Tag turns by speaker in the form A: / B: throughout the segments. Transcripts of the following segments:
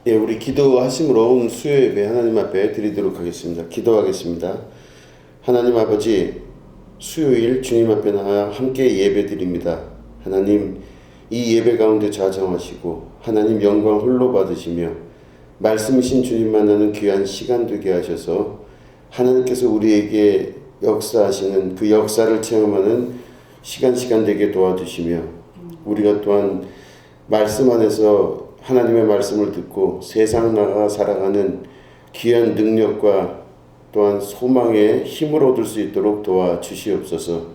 A: 예, 우리 기도하심으로 오늘 수요 예배 하나님 앞에 드리도록 하겠습니다. 기도하겠습니다. 하나님 아버지, 수요일 주님 앞에 나와 함께 예배 드립니다. 하나님, 이 예배 가운데 좌정하시고 하나님 영광 홀로 받으시며 말씀이신 주님 만나는 귀한 시간 되게 하셔서 하나님께서 우리에게 역사하시는 그 역사를 체험하는 시간 되게 도와주시며 우리가 또한 말씀 안에서 하나님의 말씀을 듣고 세상 나가 살아가는 귀한 능력과 또한 소망의 힘을 얻을 수 있도록 도와주시옵소서.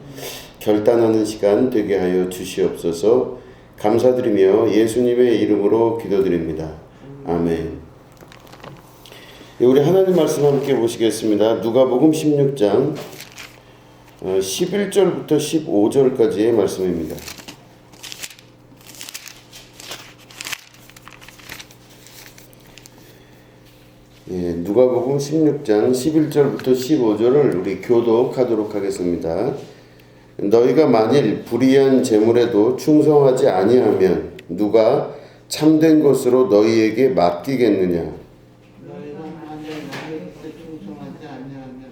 A: 결단하는 시간 되게 하여 주시옵소서. 감사드리며 예수님의 이름으로 기도드립니다. 아멘. 우리 하나님 말씀 함께 보시겠습니다. 누가복음 16장 11절부터 15절까지의 말씀입니다. 예, 누가복음 16장 11절부터 15절을 우리 교독하도록 하겠습니다. 너희가 만일 불의한 재물에도 충성하지 아니하면 누가 참된 것으로 너희에게 맡기겠느냐?
B: 너희가 만일 나의 것에 충성하지 아니하면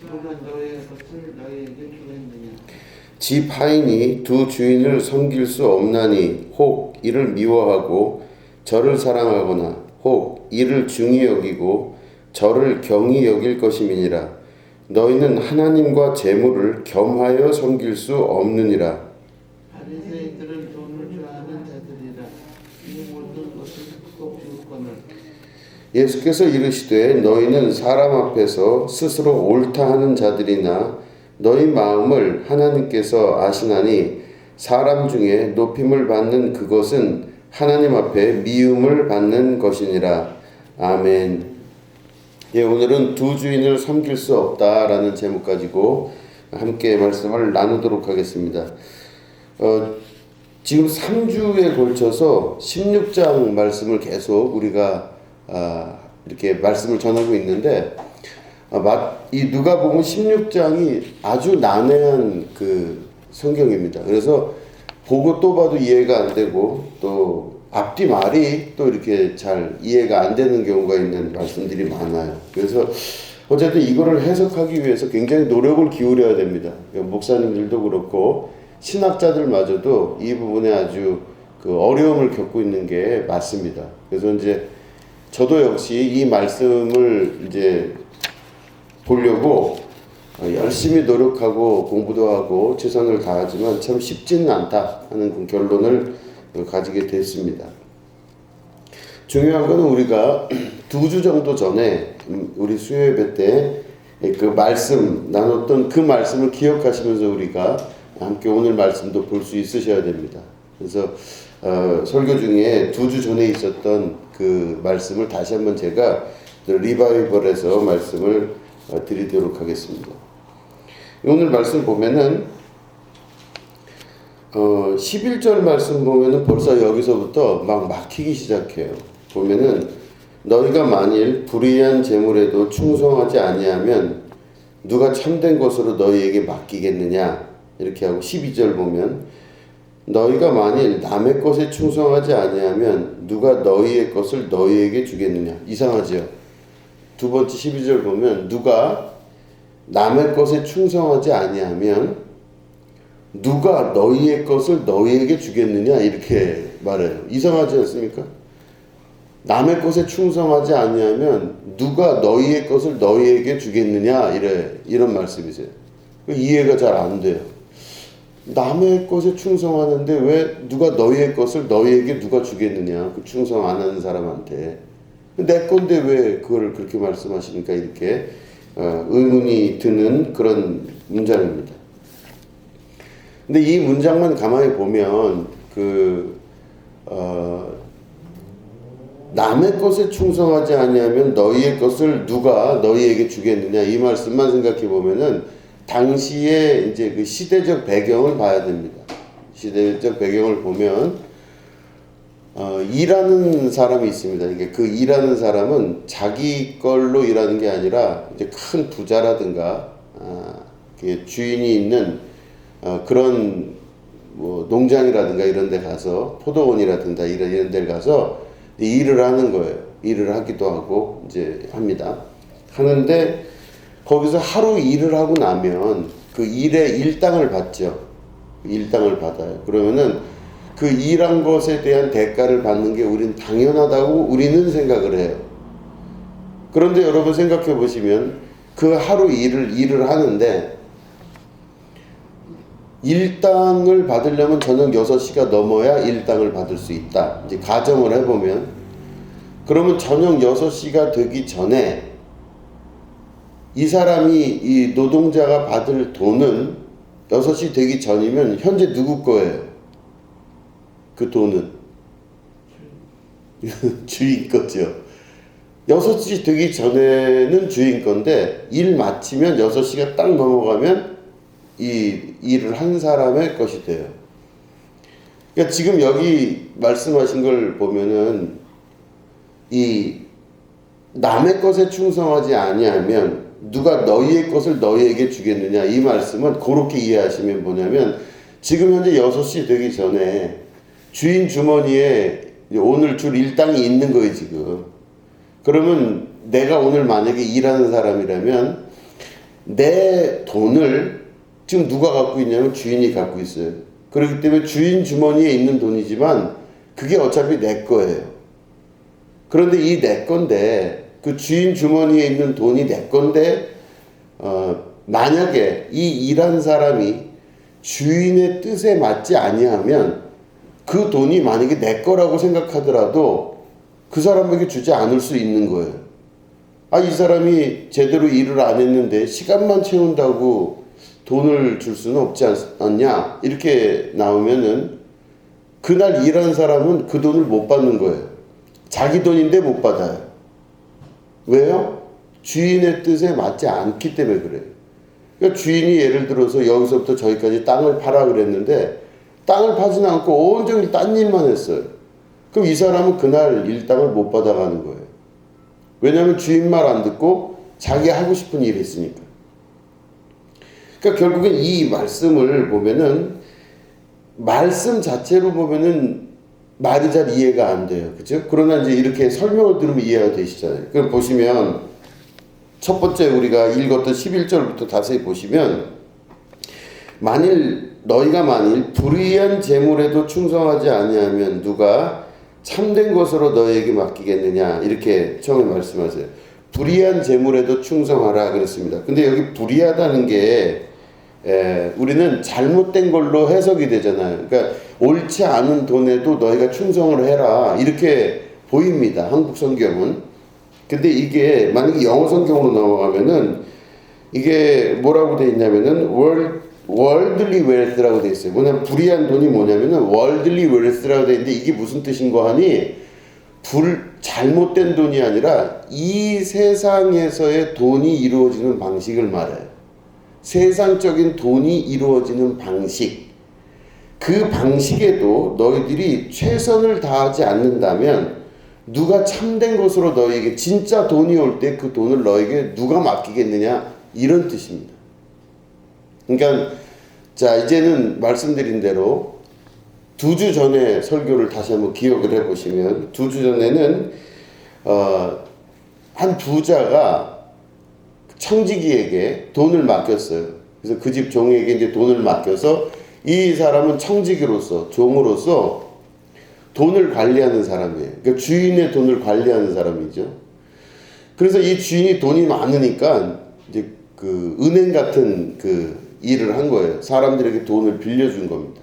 B: 누가 너희의 것을 너희에게 주겠느냐?
A: 집 하인이 두 주인을 섬길 수 없나니 혹 이를 미워하고 저를 사랑하거나 혹 이를 중히 여기고 저를 경히 여길 것임이니라. 너희는 하나님과 재물을 겸하여 섬길 수 없느니라.
B: 바리새인들은 돈을 좋아하는 자들이라. 이 모든 것을 크고 비웃거늘.
A: 예수께서 이르시되 너희는 사람 앞에서 스스로 옳다 하는 자들이나 너희 마음을 하나님께서 아시나니 사람 중에 높임을 받는 그것은 하나님 앞에 미움을 받는 것이니라. 아멘. 예, 오늘은 두 주인을 섬길 수 없다라는 제목 가지고 함께 말씀을 나누도록 하겠습니다. 지금 3주에 걸쳐서 16장 말씀을 계속 우리가 이렇게 말씀을 전하고 있는데 이 누가복음 16장이 아주 난해한 그 성경입니다. 그래서 보고 또 봐도 이해가 안 되고 또 앞뒤 말이 또 이렇게 잘 이해가 안 되는 경우가 있는 말씀들이 많아요. 그래서 어쨌든 이거를 해석하기 위해서 굉장히 노력을 기울여야 됩니다. 목사님들도 그렇고 신학자들마저도 이 부분에 아주 그 어려움을 겪고 있는 게 맞습니다. 그래서 이제 저도 역시 이 말씀을 이제 보려고 열심히 노력하고 공부도 하고 최선을 다하지만 참 쉽지는 않다 하는 그 결론을 가지게 됐습니다. 중요한 것은 우리가 2주 정도 전에 우리 수요예배 때 그 말씀 나눴던 그 말씀을 기억하시면서 우리가 함께 오늘 말씀도 볼 수 있으셔야 됩니다. 그래서 설교 중에 2주 전에 있었던 그 말씀을 다시 한번 제가 리바이벌에서 말씀을 드리도록 하겠습니다. 오늘 말씀 보면은 11절 말씀 보면은 벌써 여기서부터 막 막히기 시작해요. 보면은 너희가 만일 불의한 재물에도 충성하지 아니하면 누가 참된 것으로 너희에게 맡기겠느냐 이렇게 하고 12절 보면 너희가 만일 남의 것에 충성하지 아니하면 누가 너희의 것을 너희에게 주겠느냐. 이상하죠. 두 번째 12절 보면 누가 남의 것에 충성하지 아니하면 누가 너희의 것을 너희에게 주겠느냐 이렇게 말해요. 이상하지 않습니까? 남의 것에 충성하지 아니하면 누가 너희의 것을 너희에게 주겠느냐 이런 말씀이세요. 이해가 잘 안 돼요. 남의 것에 충성하는데 왜 누가 너희의 것을 너희에게 누가 주겠느냐. 그 충성 안 하는 사람한테. 내 건데 왜 그걸 그렇게 말씀하시니까 이렇게 의문이 드는 그런 문장입니다. 근데 이 문장만 가만히 보면 남의 것에 충성하지 아니하면 너희의 것을 누가 너희에게 주겠느냐 이 말씀만 생각해 보면은 당시에 이제 그 시대적 배경을 봐야 됩니다. 시대적 배경을 보면 일하는 사람이 있습니다. 이게 그 일하는 사람은 자기 걸로 일하는 게 아니라 이제 큰 부자라든가 주인이 있는 그런 뭐 농장이라든가 이런 데 가서 포도원이라든가 이런 데 가서 일을 하는 거예요. 일을 하기도 하고 이제 합니다. 하는데 거기서 하루 일을 하고 나면 그 일의 일당을 받죠. 일당을 받아요. 그러면은 그 일한 것에 대한 대가를 받는 게 우리는 당연하다고 우리는 생각을 해요. 그런데 여러분 생각해 보시면 그 하루 일을 하는데 일당을 받으려면 저녁 6시가 넘어야 일당을 받을 수 있다. 이제 가정을 해보면 그러면 저녁 6시가 되기 전에 이 사람이 이 노동자가 받을 돈은 6시 되기 전이면 현재 누구 거예요? 그 돈은 주인 거죠. 6시 되기 전에는 주인 건데 일 마치면 6시가 딱 넘어가면 이 일을 한 사람의 것이 돼요. 그러니까 지금 여기 말씀하신 걸 보면은 이 남의 것에 충성하지 아니하면 누가 너희의 것을 너희에게 주겠느냐, 이 말씀은 그렇게 이해하시면 뭐냐면 지금 현재 6시 되기 전에 주인 주머니에 오늘 줄 일당이 있는 거예요 지금. 그러면 내가 오늘 만약에 일하는 사람이라면 내 돈을 지금 누가 갖고 있냐면 주인이 갖고 있어요. 그렇기 때문에 주인 주머니에 있는 돈이지만 그게 어차피 내 거예요. 그런데 이 내 건데 그 주인 주머니에 있는 돈이 내 건데 만약에 이 일한 사람이 주인의 뜻에 맞지 아니하면 그 돈이 만약에 내 거라고 생각하더라도 그 사람에게 주지 않을 수 있는 거예요. 아, 이 사람이 제대로 일을 안 했는데 시간만 채운다고 돈을 줄 수는 없지 않냐, 이렇게 나오면은 그날 일한 사람은 그 돈을 못 받는 거예요. 자기 돈인데 못 받아요. 왜요? 주인의 뜻에 맞지 않기 때문에 그래요. 그러니까 주인이 예를 들어서 여기서부터 저기까지 땅을 파라 그랬는데 땅을 파지는 않고 온종일 딴 일만 했어요. 그럼 이 사람은 그날 일당을 못 받아가는 거예요. 왜냐하면 주인 말 안 듣고 자기 하고 싶은 일을 했으니까. 그러니까 결국엔 이 말씀을 보면은 말씀 자체로 보면은 말이 잘 이해가 안 돼요. 그죠? 그러나 이제 이렇게 설명을 들으면 이해가 되시잖아요. 그럼 보시면 첫 번째 우리가 읽었던 11절부터 자세히 보시면 너희가 만일 불의한 재물에도 충성하지 아니하면 누가 참된 것으로 너희에게 맡기겠느냐, 이렇게 처음에 말씀하세요. 불의한 재물에도 충성하라 그랬습니다. 근데 여기 불의하다는 게 우리는 잘못된 걸로 해석이 되잖아요. 그러니까 옳지 않은 돈에도 너희가 충성을 해라, 이렇게 보입니다, 한국 성경은. 근데 이게 만약에 영어 성경으로 넘어가면은 이게 뭐라고 돼 있냐면은 worldly wealth라고 돼 있어요. 뭐냐면 불의한 돈이 뭐냐면은 worldly wealth라고 돼 있는데 이게 무슨 뜻인가 하니 잘못된 돈이 아니라 이 세상에서의 돈이 이루어지는 방식을 말해요. 세상적인 돈이 이루어지는 방식, 그 방식에도 너희들이 최선을 다하지 않는다면 누가 참된 것으로 너희에게 진짜 돈이 올 때 그 돈을 너희에게 누가 맡기겠느냐, 이런 뜻입니다. 그러니까 자, 이제는 말씀드린 대로 2주 전에 설교를 다시 한번 기억을 해보시면 2주 전에는 한 부자가 청지기에게 돈을 맡겼어요. 그래서 그 집 종에게 이제 돈을 맡겨서 이 사람은 청지기로서, 종으로서 돈을 관리하는 사람이에요. 그러니까 주인의 돈을 관리하는 사람이죠. 그래서 이 주인이 돈이 많으니까 이제 그 은행 같은 그 일을 한 거예요. 사람들에게 돈을 빌려준 겁니다.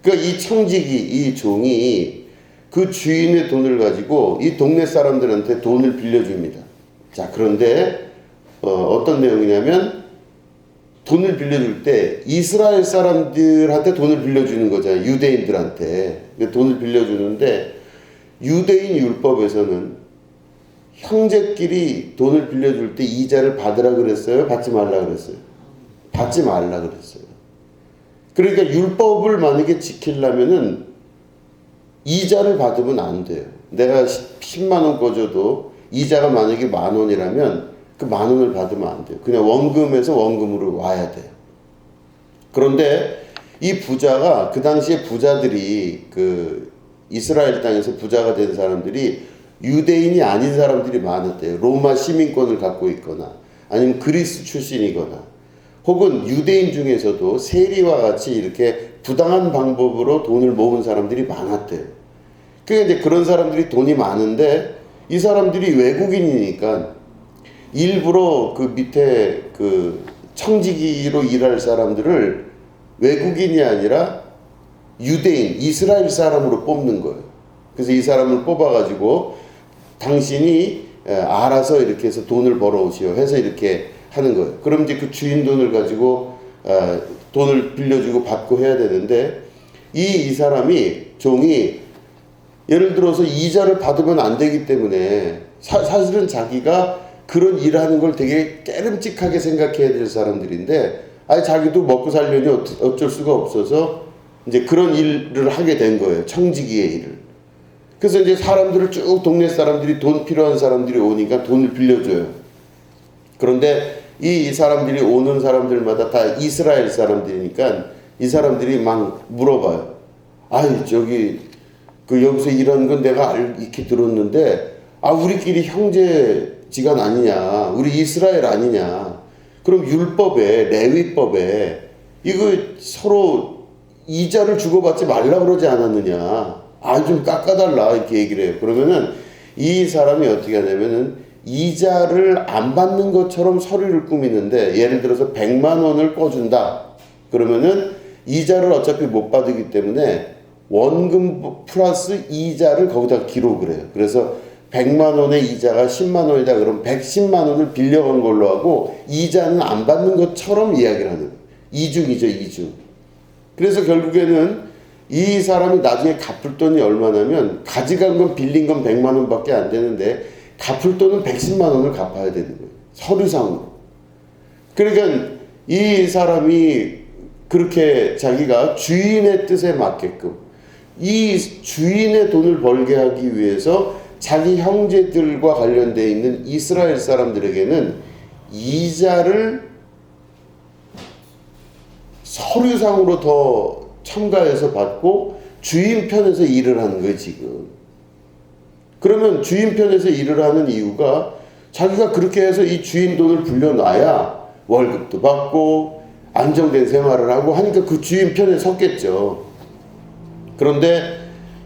A: 그러니까 이 청지기, 이 종이 그 주인의 돈을 가지고 이 동네 사람들한테 돈을 빌려줍니다. 자, 그런데 어떤 내용이냐면 돈을 빌려줄 때 이스라엘 사람들한테 돈을 빌려주는 거잖아요. 유대인들한테 돈을 빌려주는데 유대인 율법에서는 형제끼리 돈을 빌려줄 때 이자를 받으라 그랬어요? 받지 말라 그랬어요? 받지 말라 그랬어요. 그러니까 율법을 만약에 지키려면은 이자를 받으면 안 돼요. 내가 10만 원 꺼줘도 이자가 만약에 10,000원이라면 그 10,000원을 받으면 안 돼요. 그냥 원금에서 원금으로 와야 돼요. 그런데 이 부자가, 그 당시에 부자들이, 그 이스라엘 땅에서 부자가 된 사람들이 유대인이 아닌 사람들이 많았대요. 로마 시민권을 갖고 있거나 아니면 그리스 출신이거나 혹은 유대인 중에서도 세리와 같이 이렇게 부당한 방법으로 돈을 모은 사람들이 많았대요. 그러니까 이제 그런 사람들이 돈이 많은데 이 사람들이 외국인이니까 일부러 그 밑에 그 청지기로 일할 사람들을 외국인이 아니라 유대인, 이스라엘 사람으로 뽑는 거예요. 그래서 이 사람을 뽑아가지고 당신이 알아서 이렇게 해서 돈을 벌어오시오 해서 이렇게 하는 거예요. 그럼 이제 그 주인 돈을 가지고 돈을 빌려주고 받고 해야 되는데 이 사람이 종이 예를 들어서 이자를 받으면 안 되기 때문에 사실은 자기가 그런 일하는 걸 되게 깨름직하게 생각해야 될 사람들인데 자기도 먹고 살려니 어쩔 수가 없어서 이제 그런 일을 하게 된 거예요. 청지기의 일을. 그래서 이제 사람들을 쭉 동네 사람들이 돈 필요한 사람들이 오니까 돈을 빌려줘요. 그런데 이 사람들이 오는 사람들마다 다 이스라엘 사람들이니까 이 사람들이 막 물어봐요. 저기 여기서 일하는 건 내가 익히 들었는데 우리끼리 형제지간 아니냐, 우리 이스라엘 아니냐. 그럼 율법에 레위법에 이거 서로 이자를 주고받지 말라 그러지 않았느냐. 좀 깎아달라 이렇게 얘기를 해요. 그러면은 이 사람이 어떻게 하냐면은 이자를 안 받는 것처럼 서류를 꾸미는데 예를 들어서 100만 원을 꿔준다. 그러면은 이자를 어차피 못 받기 때문에 원금 플러스 이자를 거기다 기록을 해요. 그래서 100만 원의 이자가 10만 원이다. 그럼 110만 원을 빌려간 걸로 하고 이자는 안 받는 것처럼 이야기를 하는 거예요. 이중이죠, 이중. 그래서 결국에는 이 사람이 나중에 갚을 돈이 얼마냐면 가져간 건 빌린 건 100만 원밖에 안 되는데 갚을 돈은 110만 원을 갚아야 되는 거예요. 서류상으로. 그러니까 이 사람이 그렇게 자기가 주인의 뜻에 맞게끔 이 주인의 돈을 벌게 하기 위해서 자기 형제들과 관련되어 있는 이스라엘 사람들에게는 이자를 서류상으로 더 첨가해서 받고 주인 편에서 일을 하는 거예요, 지금. 그러면 주인 편에서 일을 하는 이유가 자기가 그렇게 해서 이 주인 돈을 불려놔야 월급도 받고 안정된 생활을 하고 하니까 그 주인 편에 섰겠죠. 그런데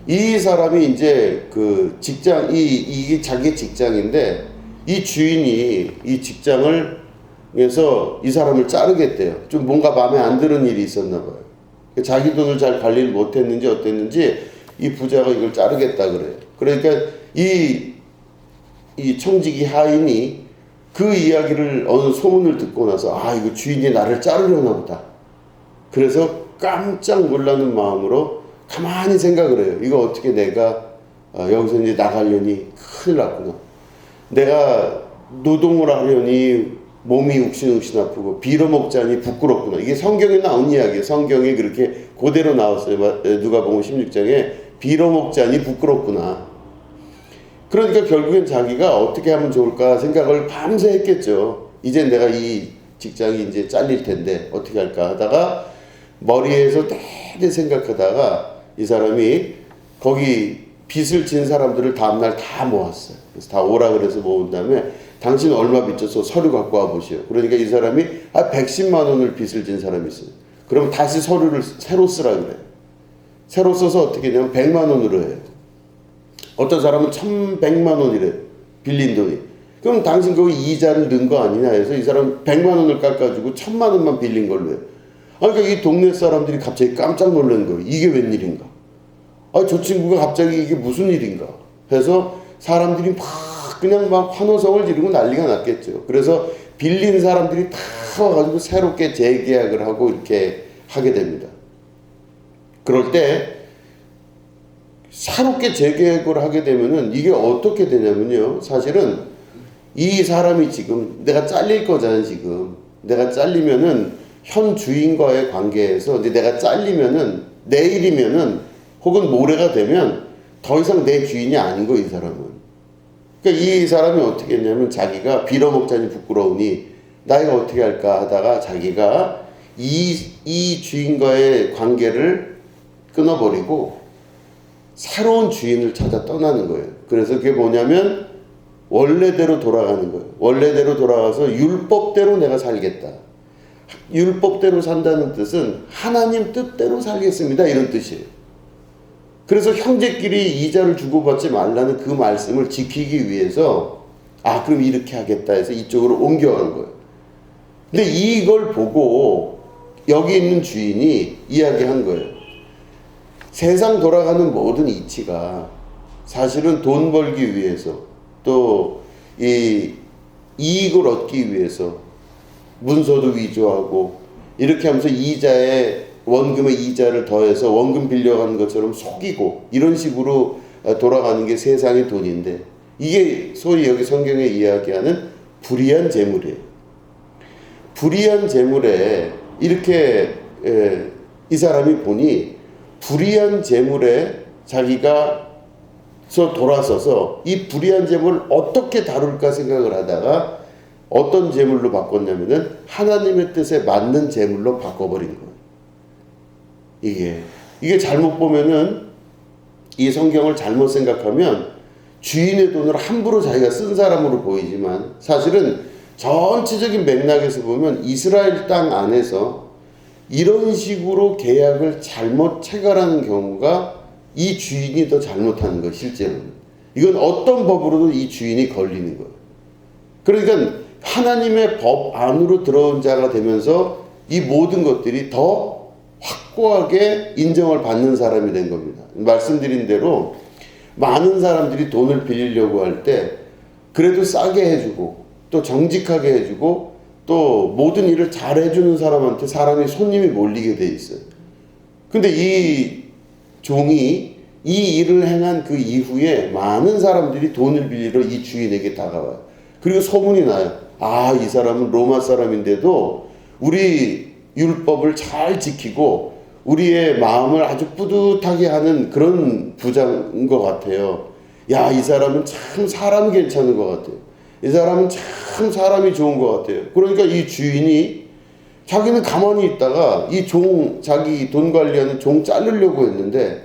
A: 이 사람이 이제 그 직장, 이게 자기 직장인데 이 주인이 이 직장을 해서 이 사람을 자르겠대요. 좀 뭔가 마음에 안 드는 일이 있었나 봐요. 자기 돈을 잘 관리를 못했는지 어땠는지 이 부자가 이걸 자르겠다 그래요. 그러니까 이 청지기 하인이 그 이야기를 어느 소문을 듣고 나서 이거 주인이 나를 자르려나 보다. 그래서 깜짝 놀라는 마음으로 가만히 생각을 해요. 이거 어떻게 내가 여기서 이제 나가려니 큰일 났구나. 내가 노동을 하려니 몸이 욱신욱신 아프고 빌어먹자니 부끄럽구나. 이게 성경에 나온 이야기예요. 성경에 그렇게 그대로 나왔어요. 누가복음 16장에 빌어먹자니 부끄럽구나. 그러니까 결국엔 자기가 어떻게 하면 좋을까 생각을 밤새 했겠죠. 이제 내가 이 직장이 이제 잘릴 텐데 어떻게 할까 하다가 머리에서 되게 생각하다가 이 사람이 거기 빚을 진 사람들을 다음날 다 모았어요. 그래서 다 오라 그래서 모은 다음에 당신 얼마 빚져서 서류 갖고 와 보시오. 그러니까 이 사람이 110만 원을 빚을 진 사람이 있어요. 그럼 다시 서류를 새로 쓰라 그래요. 새로 써서 어떻게 하냐면 100만 원으로 해요. 어떤 사람은 1100만 원이래요. 빌린 돈이. 그럼 당신 거기 이자를 넣은 거 아니냐 해서 이 사람 100만 원을 깎아주고 1000만 원만 빌린 걸로 해요. 그러니까 이 동네 사람들이 갑자기 깜짝 놀란 거예요. 이게 웬일인가? 저 친구가 갑자기 이게 무슨 일인가? 해서 사람들이 그냥 막 환호성을 지르고 난리가 났겠죠. 그래서 빌린 사람들이 다 와가지고 새롭게 재계약을 하고 이렇게 하게 됩니다. 그럴 때 새롭게 재계약을 하게 되면은 이게 어떻게 되냐면요. 사실은 이 사람이 지금 내가 잘릴 거잖아요. 지금 내가 잘리면은 현 주인과의 관계에서 이제 내가 잘리면은 내일이면은 혹은 모레가 되면 더 이상 내 주인이 아닌 거 이 사람은. 그러니까 이 사람이 어떻게 했냐면 자기가 빌어먹자니 부끄러우니 나이가 어떻게 할까 하다가 자기가 이 주인과의 관계를 끊어버리고 새로운 주인을 찾아 떠나는 거예요. 그래서 그게 뭐냐면 원래대로 돌아가는 거예요. 원래대로 돌아가서 율법대로 내가 살겠다. 율법대로 산다는 뜻은 하나님 뜻대로 살겠습니다, 이런 뜻이에요. 그래서 형제끼리 이자를 주고받지 말라는 그 말씀을 지키기 위해서 그럼 이렇게 하겠다 해서 이쪽으로 옮겨간 거예요. 근데 이걸 보고 여기 있는 주인이 이야기한 거예요. 세상 돌아가는 모든 이치가 사실은 돈 벌기 위해서 또 이 이익을 얻기 위해서 문서도 위조하고 이렇게 하면서 원금의 이자를 더해서 원금 빌려가는 것처럼 속이고 이런 식으로 돌아가는 게 세상의 돈인데, 이게 소위 여기 성경에 이야기하는 불의한 재물이에요. 불의한 재물에 이렇게 이 사람이 보니 불의한 재물에 자기가 돌아서서 이 불의한 재물을 어떻게 다룰까 생각을 하다가 어떤 재물로 바꿨냐면은 하나님의 뜻에 맞는 재물로 바꿔버린 거예요. 이게 잘못 보면은, 이 성경을 잘못 생각하면 주인의 돈을 함부로 자기가 쓴 사람으로 보이지만, 사실은 전체적인 맥락에서 보면 이스라엘 땅 안에서 이런 식으로 계약을 잘못 체결하는 경우가 이 주인이 더 잘못하는 거예요. 실제로는 이건 어떤 법으로도 이 주인이 걸리는 거예요. 그러니까 하나님의 법 안으로 들어온 자가 되면서 이 모든 것들이 더 확고하게 인정을 받는 사람이 된 겁니다. 말씀드린 대로 많은 사람들이 돈을 빌리려고 할 때 그래도 싸게 해주고 또 정직하게 해주고 또 모든 일을 잘 해주는 사람한테 손님이 몰리게 돼 있어요. 근데 이 종이 이 일을 행한 그 이후에 많은 사람들이 돈을 빌리러 이 주인에게 다가와요. 그리고 소문이 나요. 이 사람은 로마 사람인데도 우리 율법을 잘 지키고 우리의 마음을 아주 뿌듯하게 하는 그런 부자인 것 같아요. 이 사람은 참 사람이 괜찮은 것 같아요. 이 사람은 참 사람이 좋은 것 같아요. 그러니까 이 주인이 자기는 가만히 있다가 이 자기 돈 관리하는 종 자르려고 했는데,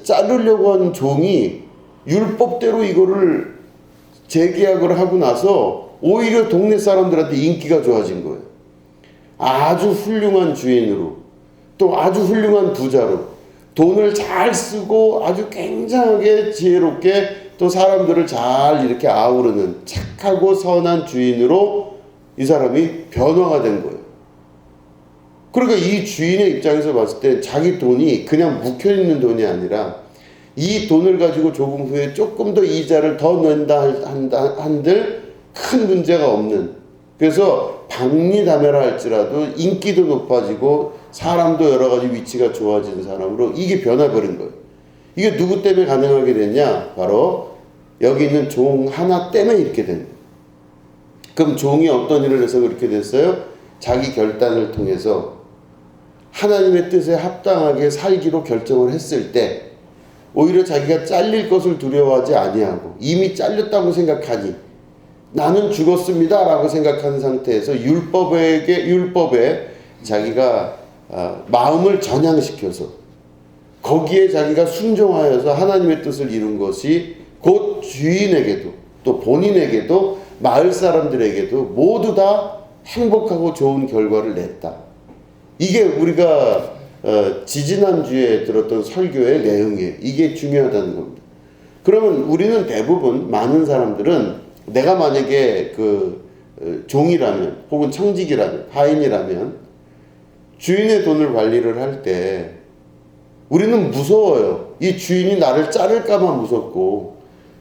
A: 자르려고 하는 종이 율법대로 이거를 재계약을 하고 나서 오히려 동네 사람들한테 인기가 좋아진 거예요. 아주 훌륭한 주인으로, 또 아주 훌륭한 부자로 돈을 잘 쓰고 아주 굉장하게 지혜롭게 또 사람들을 잘 이렇게 아우르는 착하고 선한 주인으로 이 사람이 변화가 된 거예요. 그러니까 이 주인의 입장에서 봤을 때 자기 돈이 그냥 묵혀있는 돈이 아니라 이 돈을 가지고 조금 후에 조금 더 이자를 더 낸다 한들 큰 문제가 없는, 그래서 박리다매라 할지라도 인기도 높아지고 사람도 여러 가지 위치가 좋아지는 사람으로 이게 변해버린 거예요. 이게 누구 때문에 가능하게 됐냐? 바로 여기 있는 종 하나 때문에 이렇게 된 거예요. 그럼 종이 어떤 일을 해서 그렇게 됐어요? 자기 결단을 통해서 하나님의 뜻에 합당하게 살기로 결정을 했을 때 오히려 자기가 잘릴 것을 두려워하지 아니하고 이미 잘렸다고 생각하니 나는 죽었습니다 라고 생각하는 상태에서 율법에 자기가 마음을 전향시켜서 거기에 자기가 순종하여서 하나님의 뜻을 이룬 것이 곧 주인에게도 또 본인에게도 마을 사람들에게도 모두 다 행복하고 좋은 결과를 냈다. 이게 우리가 지지난주에 들었던 설교의 내용이에요. 이게 중요하다는 겁니다. 그러면 우리는 대부분 많은 사람들은 내가 만약에 종이라면 혹은 청직이라면 하인이라면 주인의 돈을 관리를 할 때 우리는 무서워요. 이 주인이 나를 자를까봐 무섭고,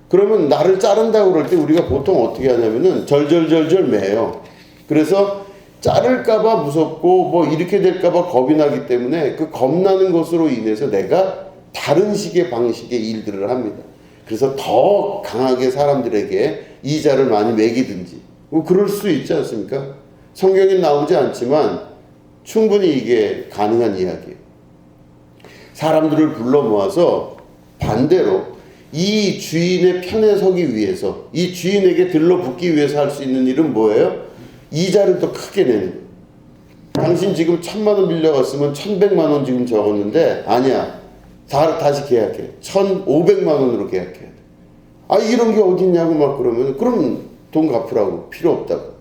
A: 그러면 나를 자른다고 그럴 때 우리가 보통 어떻게 하냐면은 절절절절 매요. 그래서 자를까봐 무섭고 이렇게 될까봐 겁이 나기 때문에 그 겁나는 것으로 인해서 내가 다른 식의 방식의 일들을 합니다. 그래서 더 강하게 사람들에게 이자를 많이 매기든지 그럴 수 있지 않습니까? 성경에 나오지 않지만 충분히 이게 가능한 이야기예요. 사람들을 불러 모아서 반대로 이 주인의 편에 서기 위해서, 이 주인에게 들러붙기 위해서 할 수 있는 일은 뭐예요? 이자를 더 크게 내는 거예요. 당신 지금 1,000만 원 빌려갔으면 1,100만 원 지금 적었는데 아니야, 다시 계약해. 1,500만 원으로 계약해야 돼. 아, 이런 게 어딨냐고 막 그러면, 그럼 돈 갚으라고. 필요 없다고.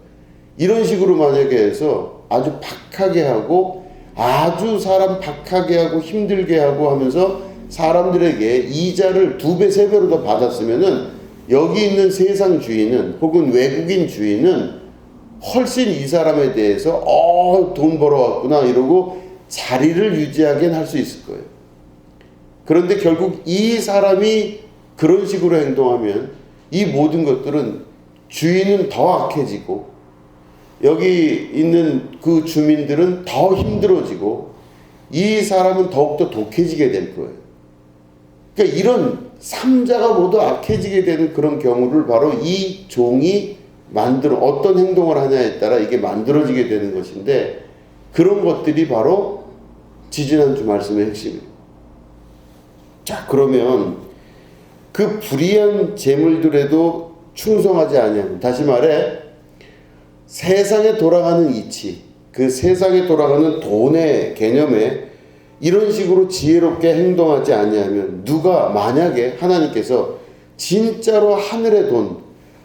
A: 이런 식으로 만약에 해서 아주 박하게 하고, 아주 사람 박하게 하고 힘들게 하고 하면서 사람들에게 이자를 2배, 3배로 더 받았으면은 여기 있는 세상 주인은 혹은 외국인 주인은 훨씬 이 사람에 대해서 돈 벌어왔구나 이러고 자리를 유지하긴 할 수 있을 거예요. 그런데 결국 이 사람이 그런 식으로 행동하면 이 모든 것들은 주인은 더 악해지고 여기 있는 그 주민들은 더 힘들어지고 이 사람은 더욱더 독해지게 될 거예요. 그러니까 이런 삼자가 모두 악해지게 되는 그런 경우를 바로 이 종이 어떤 행동을 하냐에 따라 이게 만들어지게 되는 것인데 그런 것들이 바로 지지난주 말씀의 핵심이에요. 자, 그러면 그 불의한 재물들에도 충성하지 아니하면, 다시 말해 세상에 돌아가는 이치, 그 세상에 돌아가는 돈의 개념에 이런 식으로 지혜롭게 행동하지 아니하면, 누가 만약에 하나님께서 진짜로 하늘의 돈,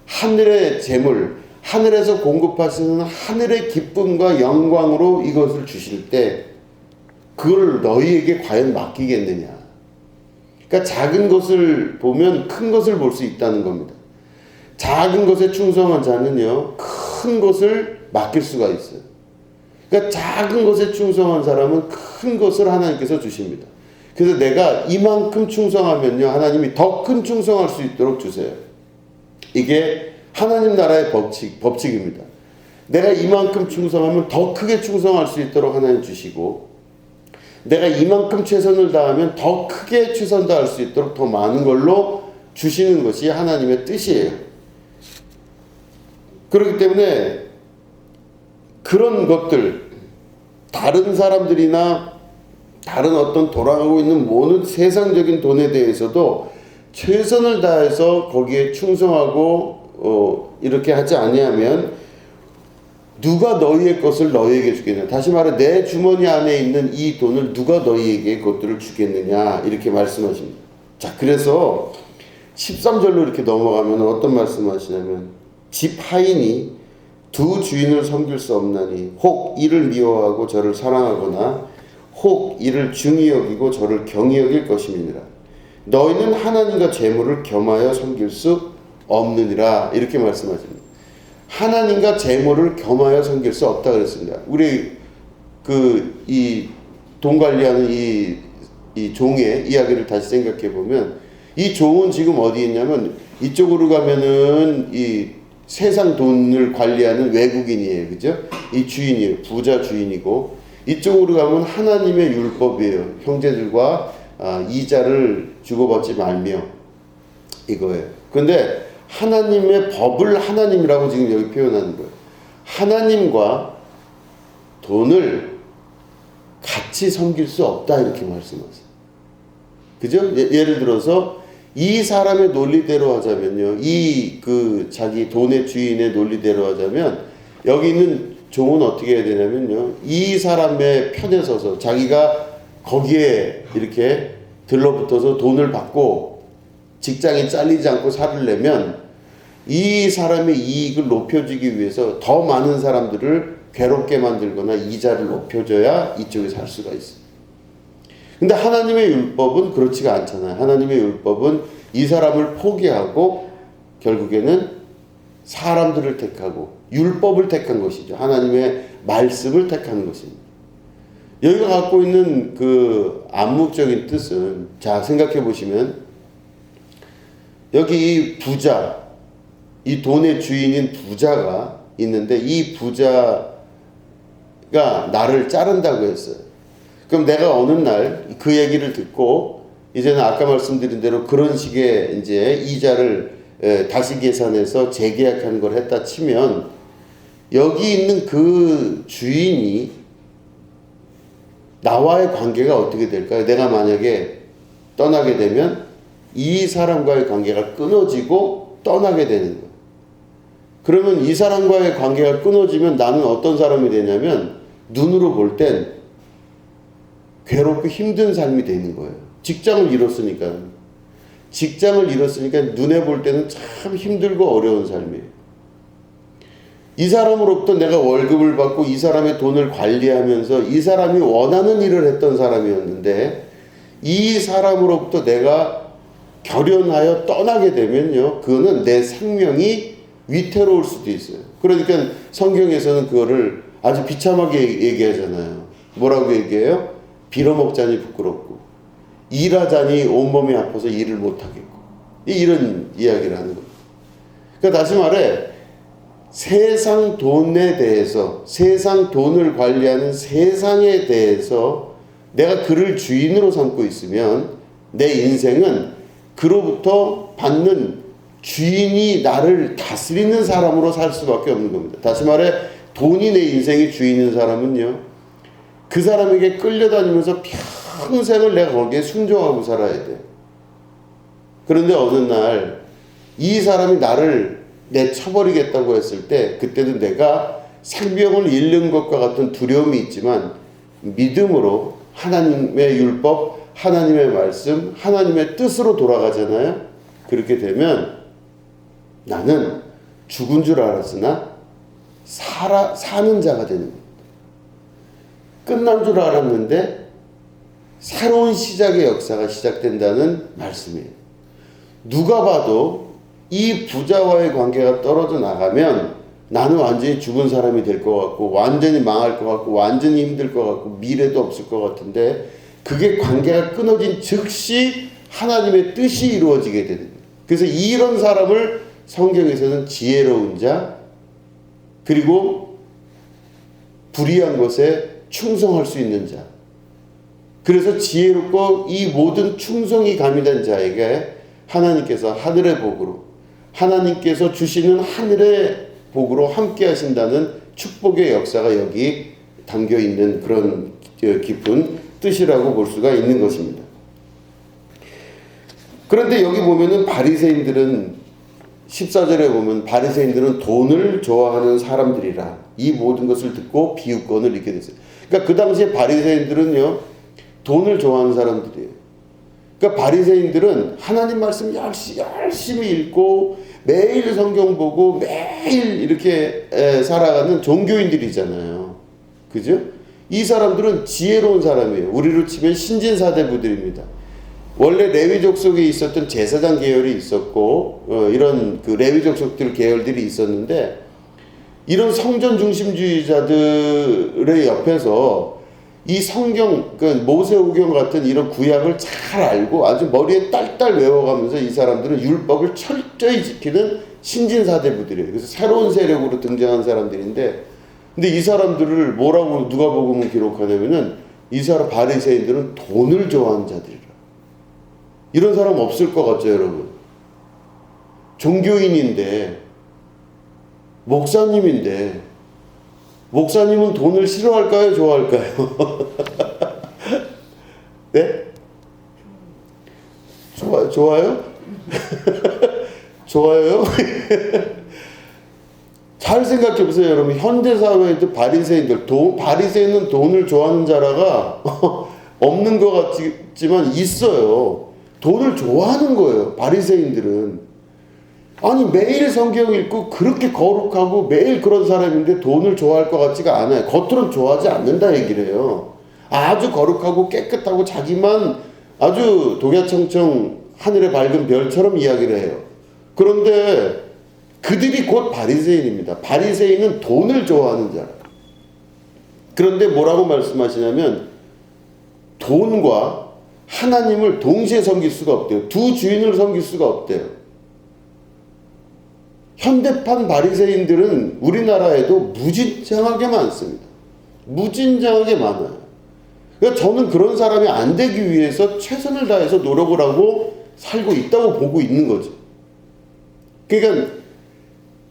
A: 하늘의 재물, 하늘에서 공급하시는 하늘의 기쁨과 영광으로 이것을 주실 때 그걸 너희에게 과연 맡기겠느냐. 그러니까 작은 것을 보면 큰 것을 볼 수 있다는 겁니다. 작은 것에 충성한 자는요, 큰 것을 맡길 수가 있어요. 그러니까 작은 것에 충성한 사람은 큰 것을 하나님께서 주십니다. 그래서 내가 이만큼 충성하면요, 하나님이 더 큰 충성할 수 있도록 주세요. 이게 하나님 나라의 법칙입니다. 내가 이만큼 충성하면 더 크게 충성할 수 있도록 하나님 주시고, 내가 이만큼 최선을 다하면 더 크게 최선 다할 수 있도록 더 많은 걸로 주시는 것이 하나님의 뜻이에요. 그렇기 때문에 그런 것들, 다른 사람들이나 다른 어떤 돌아가고 있는 모든 세상적인 돈에 대해서도 최선을 다해서 거기에 충성하고 이렇게 하지 아니하면 누가 너희의 것을 너희에게 주겠느냐. 다시 말해 내 주머니 안에 있는 이 돈을 누가 너희에게 그것들을 주겠느냐 이렇게 말씀하십니다. 자, 그래서 13절로 이렇게 넘어가면 어떤 말씀하시냐면, 집 하인이 두 주인을 섬길 수 없나니 혹 이를 미워하고 저를 사랑하거나 혹 이를 중히 여기고 저를 경히 여길 것임이니라. 너희는 하나님과 재물을 겸하여 섬길 수 없느니라 이렇게 말씀하십니다. 하나님과 재물을 겸하여 섬길 수 없다 그랬습니다. 우리 이 돈 관리하는 이 종의 이야기를 다시 생각해 보면, 이 종은 지금 어디 있냐면 이쪽으로 가면은 이 세상 돈을 관리하는 외국인이에요. 그죠? 이 주인이에요. 부자 주인이고, 이쪽으로 가면 하나님의 율법이에요. 형제들과 이자를 주고받지 말며 이거예요. 그런데 하나님의 법을 하나님이라고 지금 여기 표현하는 거예요. 하나님과 돈을 같이 섬길 수 없다 이렇게 말씀하세요. 그죠? 예를 들어서 이 사람의 논리대로 하자면요, 자기 돈의 주인의 논리대로 하자면 여기 있는 종은 어떻게 해야 되냐면요, 이 사람의 편에 서서 자기가 거기에 이렇게 들러붙어서 돈을 받고 직장에 잘리지 않고 살려면 이 사람의 이익을 높여주기 위해서 더 많은 사람들을 괴롭게 만들거나 이자를 높여줘야 이쪽에 살 수가 있어요. 근데 하나님의 율법은 그렇지가 않잖아요. 하나님의 율법은 이 사람을 포기하고 결국에는 사람들을 택하고 율법을 택한 것이죠. 하나님의 말씀을 택하는 것입니다. 여기가 갖고 있는 그 암묵적인 뜻은, 자, 생각해 보시면 여기 부자, 이 돈의 주인인 부자가 있는데 이 부자가 나를 자른다고 했어요. 그럼 내가 어느 날 그 얘기를 듣고 이제는 아까 말씀드린 대로 그런 식의 이제 이자를 다시 계산해서 재계약하는 걸 했다 치면, 여기 있는 그 주인이 나와의 관계가 어떻게 될까요? 내가 만약에 떠나게 되면 이 사람과의 관계가 끊어지고 떠나게 되는 거예요. 그러면 이 사람과의 관계가 끊어지면 나는 어떤 사람이 되냐면, 눈으로 볼 땐 괴롭고 힘든 삶이 되는 거예요. 직장을 잃었으니까. 직장을 잃었으니까 눈에 볼 때는 참 힘들고 어려운 삶이에요. 이 사람으로부터 내가 월급을 받고 이 사람의 돈을 관리하면서 이 사람이 원하는 일을 했던 사람이었는데 이 사람으로부터 내가 결연하여 떠나게 되면요, 그거는 내 생명이 위태로울 수도 있어요. 그러니까 성경에서는 그거를 아주 비참하게 얘기하잖아요. 뭐라고 얘기해요? 빌어먹자니 부끄럽고 일하자니 온몸이 아파서 일을 못하겠고, 이런 이야기를 하는 거예요. 그러니까 다시 말해, 세상 돈에 대해서, 세상 돈을 관리하는 세상에 대해서 내가 그를 주인으로 삼고 있으면 내 인생은 그로부터 받는 주인이 나를 다스리는 사람으로 살 수밖에 없는 겁니다. 다시 말해, 돈이 내 인생의 주인인 사람은요, 그 사람에게 끌려다니면서 평생을 내가 거기에 순종하고 살아야 돼. 그런데 어느 날 이 사람이 나를 내쳐버리겠다고 했을 때, 그때는 내가 생명을 잃는 것과 같은 두려움이 있지만 믿음으로 하나님의 율법, 하나님의 말씀, 하나님의 뜻으로 돌아가잖아요. 그렇게 되면 나는 죽은 줄 알았으나 사는 자가 되는 겁니다. 끝난 줄 알았는데 새로운 시작의 역사가 시작된다는 말씀이에요. 누가 봐도 이 부자와의 관계가 떨어져 나가면 나는 완전히 죽은 사람이 될 것 같고, 완전히 망할 것 같고, 완전히 힘들 것 같고, 미래도 없을 것 같은데, 그게 관계가 끊어진 즉시 하나님의 뜻이 이루어지게 되는 거예요. 그래서 이런 사람을 성경에서는 지혜로운 자, 그리고 불의한 것에 충성할 수 있는 자, 그래서 지혜롭고 이 모든 충성이 가미된 자에게 하나님께서 하늘의 복으로, 하나님께서 주시는 하늘의 복으로 함께 하신다는 축복의 역사가 여기 담겨 있는 그런 깊은 뜻이라고 볼 수가 있는 것입니다. 그런데 여기 보면은 바리새인들은, 14절에 보면 바리새인들은 돈을 좋아하는 사람들이라 이 모든 것을 듣고 비유권을 읽게 됐어요. 그러니까 그 당시에 바리새인들은요, 돈을 좋아하는 사람들이에요. 그러니까 바리새인들은 하나님 말씀 열심히 읽고 매일 성경 보고 매일 이렇게 살아가는 종교인들이잖아요. 그죠? 이 사람들은 지혜로운 사람이에요. 우리로 치면 신진사대부들입니다. 원래 레위족 속에 있었던 제사장 계열이 있었고, 이런 그 레위족 속들 계열들이 있었는데, 이런 성전 중심주의자들의 옆에서 이 성경, 그 모세오경 같은 이런 구약을 잘 알고 아주 머리에 딸딸 외워가면서 이 사람들은 율법을 철저히 지키는 신진사대부들이에요. 그래서 새로운 세력으로 등장한 사람들인데, 근데 이 사람들을 뭐라고 누가복음은 기록하냐면은, 이 사람 바리새인들은 돈을 좋아하는 자들이라. 이런 사람 없을 것 같죠, 여러분? 종교인인데, 목사님인데, 목사님은 돈을 싫어할까요? 좋아할까요? 네? 좋아요? 좋아요? 잘 생각해 보세요, 여러분. 현대사회에도 바리새인들, 바리새인은 돈을 좋아하는 자라가 없는 것 같지만 있어요. 돈을 좋아하는 거예요, 바리새인들은. 아니, 매일 성경 읽고 그렇게 거룩하고 매일 그런 사람인데 돈을 좋아할 것 같지가 않아요. 겉으로는 좋아하지 않는다 얘기를 해요. 아주 거룩하고 깨끗하고 자기만 아주 독야청청 하늘의 밝은 별처럼 이야기를 해요. 그런데 그들이 곧 바리새인입니다. 바리새인은 돈을 좋아하는 자. 그런데 뭐라고 말씀하시냐면, 돈과 하나님을 동시에 섬길 수가 없대요. 두 주인을 섬길 수가 없대요. 현대판 바리새인들은 우리나라에도 무진장하게 많습니다. 무진장하게 많아요. 그러니까 저는 그런 사람이 안 되기 위해서 최선을 다해서 노력을 하고 살고 있다고 보고 있는 거죠. 그러니까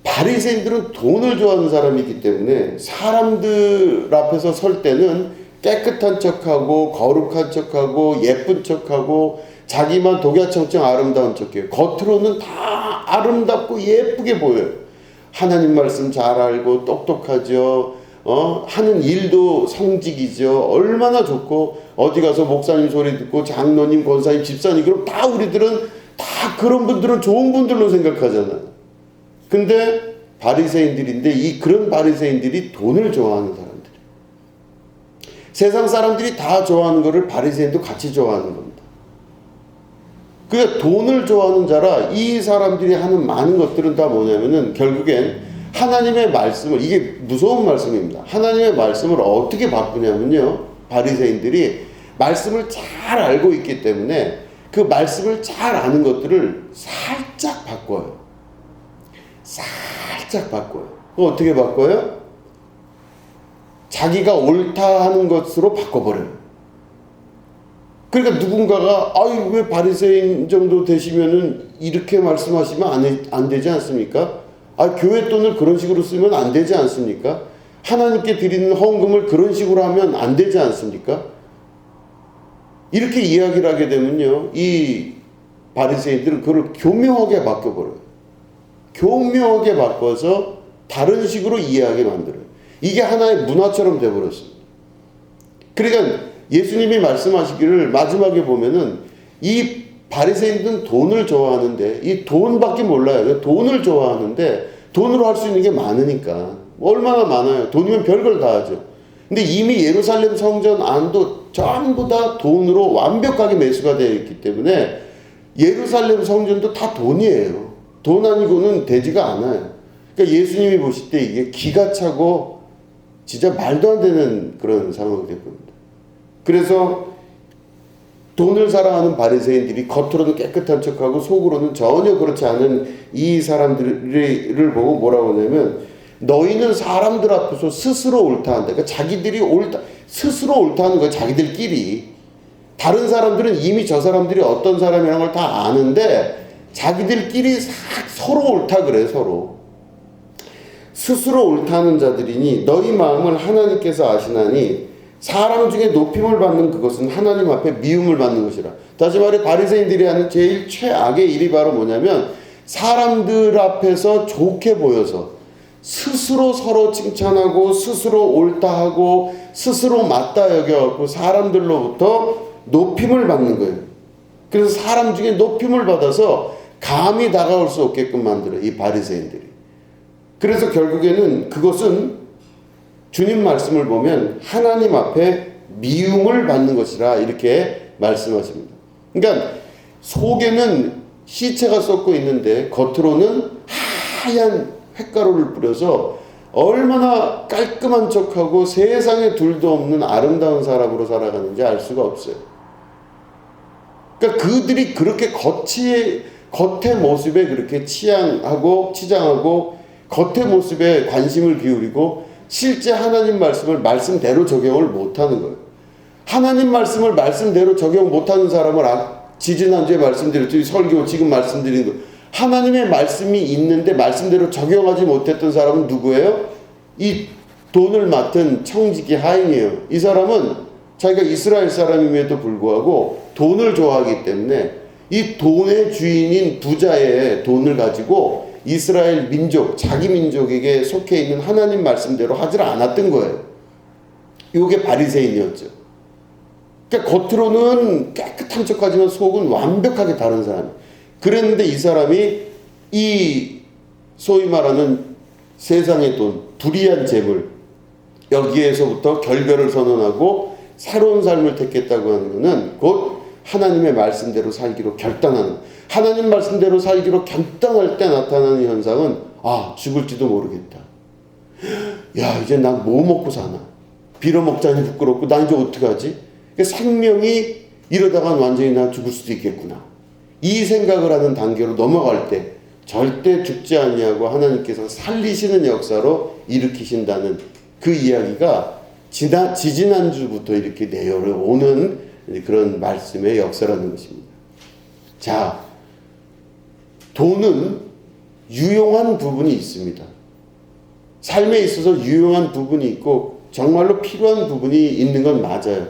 A: 바리새인들은 돈을 좋아하는 사람이기 때문에 사람들 앞에서 설 때는 깨끗한 척하고 거룩한 척하고 예쁜 척하고 자기만 독야청청 아름다운 척해요. 겉으로는 다 아름답고 예쁘게 보여요. 하나님 말씀 잘 알고 똑똑하죠. 하는 일도 성직이죠. 얼마나 좋고 어디 가서 목사님 소리 듣고 장로님, 권사님, 집사님, 그럼 다 우리들은 다 그런 분들은 좋은 분들로 생각하잖아요. 근데 바리새인들인데 그런 바리새인들이 돈을 좋아하는 사람들. 세상 사람들이 다 좋아하는 거를 바리새인도 같이 좋아하는 겁니다. 그러니까 돈을 좋아하는 자라 이 사람들이 하는 많은 것들은 다 뭐냐면은 결국엔 하나님의 말씀을, 이게 무서운 말씀입니다. 하나님의 말씀을 어떻게 바꾸냐면요, 바리새인들이 말씀을 잘 알고 있기 때문에 그 말씀을 잘 아는 것들을 살짝 바꿔요. 살짝 바꿔요. 어떻게 바꿔요? 자기가 옳다 하는 것으로 바꿔버려요. 그러니까 누군가가 아유 왜 바리새인 정도 되시면은 이렇게 말씀하시면 안 되지 않습니까? 아 교회 돈을 그런 식으로 쓰면 안 되지 않습니까? 하나님께 드리는 헌금을 그런 식으로 하면 안 되지 않습니까? 이렇게 이야기를 하게 되면요, 이 바리새인들은 그걸 교묘하게 바꿔버려요. 교묘하게 바꿔서 다른 식으로 이해하게 만들어요. 이게 하나의 문화처럼 돼버렸습니다. 그러니까 예수님이 말씀하시기를 마지막에 보면은 이 바리새인들은 돈을 좋아하는데 이 돈밖에 몰라요. 돈을 좋아하는데 돈으로 할 수 있는 게 많으니까 얼마나 많아요. 돈이면 별걸 다 하죠. 근데 이미 예루살렘 성전 안도 전부 다 돈으로 완벽하게 매수가 되어 있기 때문에 예루살렘 성전도 다 돈이에요. 돈 아니고는 되지가 않아요. 그러니까 예수님이 보실 때 이게 기가 차고 진짜 말도 안 되는 그런 상황이 될 겁니다. 그래서 돈을 사랑하는 바리새인들이 겉으로는 깨끗한 척하고 속으로는 전혀 그렇지 않은 이 사람들을 보고 뭐라고 하냐면 너희는 사람들 앞에서 스스로 옳다 한다. 그러니까 자기들이 옳다, 스스로 옳다 하는 거예요. 자기들끼리. 다른 사람들은 이미 저 사람들이 어떤 사람이라는 걸 다 아는데 자기들끼리 서로 옳다 그래. 서로 스스로 옳다는 자들이니 너희 마음을 하나님께서 아시나니 사람 중에 높임을 받는 그것은 하나님 앞에 미움을 받는 것이라. 다시 말해 바리새인들이 하는 제일 최악의 일이 바로 뭐냐면 사람들 앞에서 좋게 보여서 스스로 서로 칭찬하고 스스로 옳다 하고 스스로 맞다 여겨갖고 사람들로부터 높임을 받는 거예요. 그래서 사람 중에 높임을 받아서 감히 다가올 수 없게끔 만들어요. 이 바리새인들이. 그래서 결국에는 그것은 주님 말씀을 보면 하나님 앞에 미움을 받는 것이라 이렇게 말씀하십니다. 그러니까 속에는 시체가 썩고 있는데 겉으로는 하얀 횟가루를 뿌려서 얼마나 깔끔한 척하고 세상에 둘도 없는 아름다운 사람으로 살아가는지 알 수가 없어요. 그러니까 그들이 그렇게 겉의 모습에 그렇게 치장하고 겉의 모습에 관심을 기울이고 실제 하나님 말씀을 말씀대로 적용을 못하는 거예요. 하나님 말씀을 말씀대로 적용 못하는 사람을 지지난주에 말씀드렸죠. 설교 지금 말씀드린 거. 하나님의 말씀이 있는데 말씀대로 적용하지 못했던 사람은 누구예요? 이 돈을 맡은 청지기 하인이에요. 이 사람은 자기가 이스라엘 사람임에도 불구하고 돈을 좋아하기 때문에 이 돈의 주인인 부자의 돈을 가지고 이스라엘 민족, 자기 민족에게 속해 있는 하나님 말씀대로 하지 않았던 거예요. 이게 바리새인이었죠. 그러니까 겉으로는 깨끗한 척하지만 속은 완벽하게 다른 사람. 그랬는데 이 사람이 이 소위 말하는 세상의 돈, 불의한 재물, 여기에서부터 결별을 선언하고 새로운 삶을 택했다고 하는 것은 곧 하나님의 말씀대로 살기로 결단하는, 하나님 말씀대로 살기로 결단할 때 나타나는 현상은 죽을지도 모르겠다. 야 이제 난 뭐 먹고 사나. 빌어먹자니 부끄럽고 나 이제 어떡하지? 생명이 이러다가 완전히 나 죽을 수도 있겠구나. 이 생각을 하는 단계로 넘어갈 때 절대 죽지 아니하고 하나님께서 살리시는 역사로 일으키신다는 그 이야기가 지지난주부터 이렇게 내려오는 그런 말씀의 역사라는 것입니다. 자, 돈은 유용한 부분이 있습니다. 삶에 있어서 유용한 부분이 있고 정말로 필요한 부분이 있는 건 맞아요.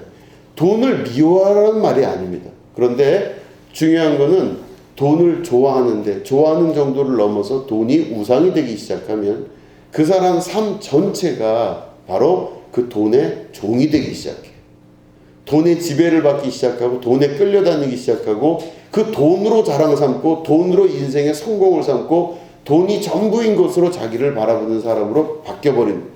A: 돈을 미워하라는 말이 아닙니다. 그런데 중요한 거는 돈을 좋아하는 정도를 넘어서 돈이 우상이 되기 시작하면 그 사람 삶 전체가 바로 그 돈의 종이 되기 시작해요. 돈의 지배를 받기 시작하고 돈에 끌려다니기 시작하고 그 돈으로 자랑 삼고 돈으로 인생의 성공을 삼고 돈이 전부인 것으로 자기를 바라보는 사람으로 바뀌어버립니다.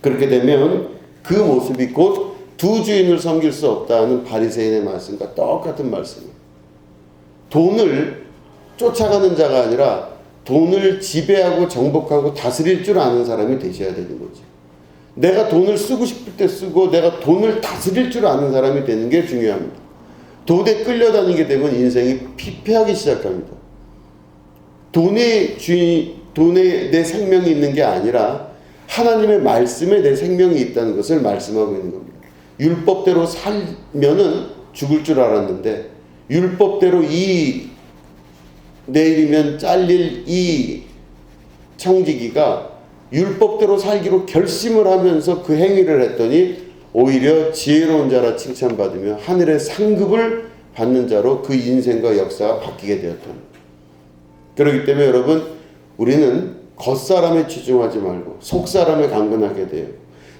A: 그렇게 되면 그 모습이 곧 두 주인을 섬길 수 없다는 바리새인의 말씀과 똑같은 말씀이에요. 돈을 쫓아가는 자가 아니라 돈을 지배하고 정복하고 다스릴 줄 아는 사람이 되셔야 되는 거죠. 내가 돈을 쓰고 싶을 때 쓰고 내가 돈을 다스릴 줄 아는 사람이 되는 게 중요합니다. 돈에 끌려다니게 되면 인생이 피폐하기 시작합니다. 돈에 내 생명이 있는 게 아니라 하나님의 말씀에 내 생명이 있다는 것을 말씀하고 있는 겁니다. 율법대로 살면은 죽을 줄 알았는데 율법대로 내일이면 잘릴 이 청지기가 율법대로 살기로 결심을 하면서 그 행위를 했더니 오히려 지혜로운 자라 칭찬받으며 하늘의 상급을 받는 자로 그 인생과 역사가 바뀌게 되었다. 그렇기 때문에 여러분, 우리는 겉사람에 치중하지 말고 속사람에 강건하게 돼요.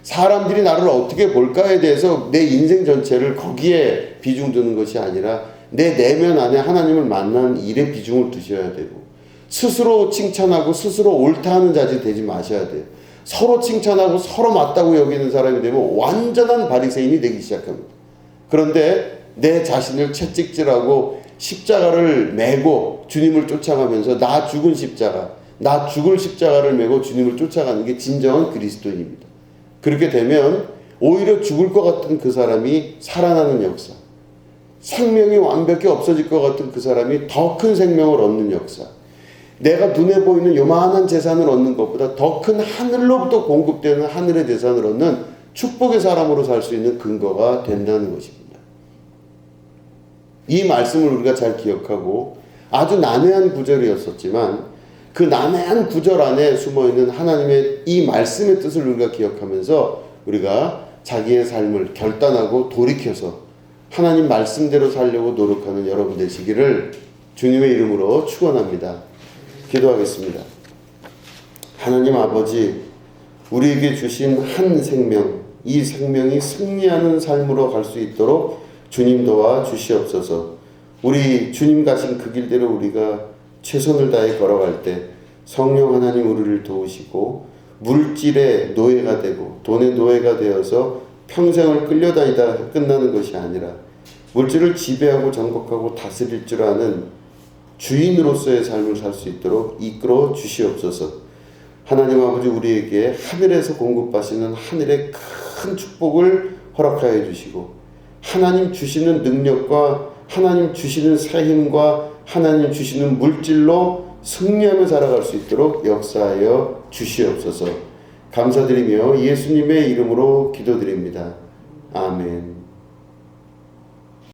A: 사람들이 나를 어떻게 볼까에 대해서 내 인생 전체를 거기에 비중 두는 것이 아니라 내 내면 안에 하나님을 만난 일에 비중을 두셔야 되고, 스스로 칭찬하고 스스로 옳다 하는 자지 되지 마셔야 돼요. 서로 칭찬하고 서로 맞다고 여기는 사람이 되면 완전한 바리새인이 되기 시작합니다. 그런데 내 자신을 채찍질하고 십자가를 메고 주님을 쫓아가면서 나 죽은 십자가, 나 죽을 십자가를 메고 주님을 쫓아가는 게 진정한 그리스도인입니다. 그렇게 되면 오히려 죽을 것 같은 그 사람이 살아나는 역사, 생명이 완벽히 없어질 것 같은 그 사람이 더 큰 생명을 얻는 역사, 내가 눈에 보이는 요만한 재산을 얻는 것보다 더 큰 하늘로부터 공급되는 하늘의 재산을 얻는 축복의 사람으로 살 수 있는 근거가 된다는 것입니다. 이 말씀을 우리가 잘 기억하고, 아주 난해한 구절이었었지만 그 난해한 구절 안에 숨어있는 하나님의 이 말씀의 뜻을 우리가 기억하면서 우리가 자기의 삶을 결단하고 돌이켜서 하나님 말씀대로 살려고 노력하는 여러분 되시기를 주님의 이름으로 축원합니다. 기도하겠습니다. 하나님 아버지, 우리에게 주신 한 생명, 이 생명이 승리하는 삶으로 갈 수 있도록 주님 도와 주시옵소서. 우리 주님 가신 그 길대로 우리가 최선을 다해 걸어갈 때 성령 하나님 우리를 도우시고 물질의 노예가 되고 돈의 노예가 되어서 평생을 끌려다니다 끝나는 것이 아니라 물질을 지배하고 정복하고 다스릴 줄 아는 주인으로서의 삶을 살 수 있도록 이끌어 주시옵소서. 하나님 아버지, 우리에게 하늘에서 공급하시는 하늘의 큰 축복을 허락하여 주시고 하나님 주시는 능력과 하나님 주시는 새 힘과 하나님 주시는 물질로 승리하며 살아갈 수 있도록 역사하여 주시옵소서. 감사드리며 예수님의 이름으로 기도드립니다. 아멘.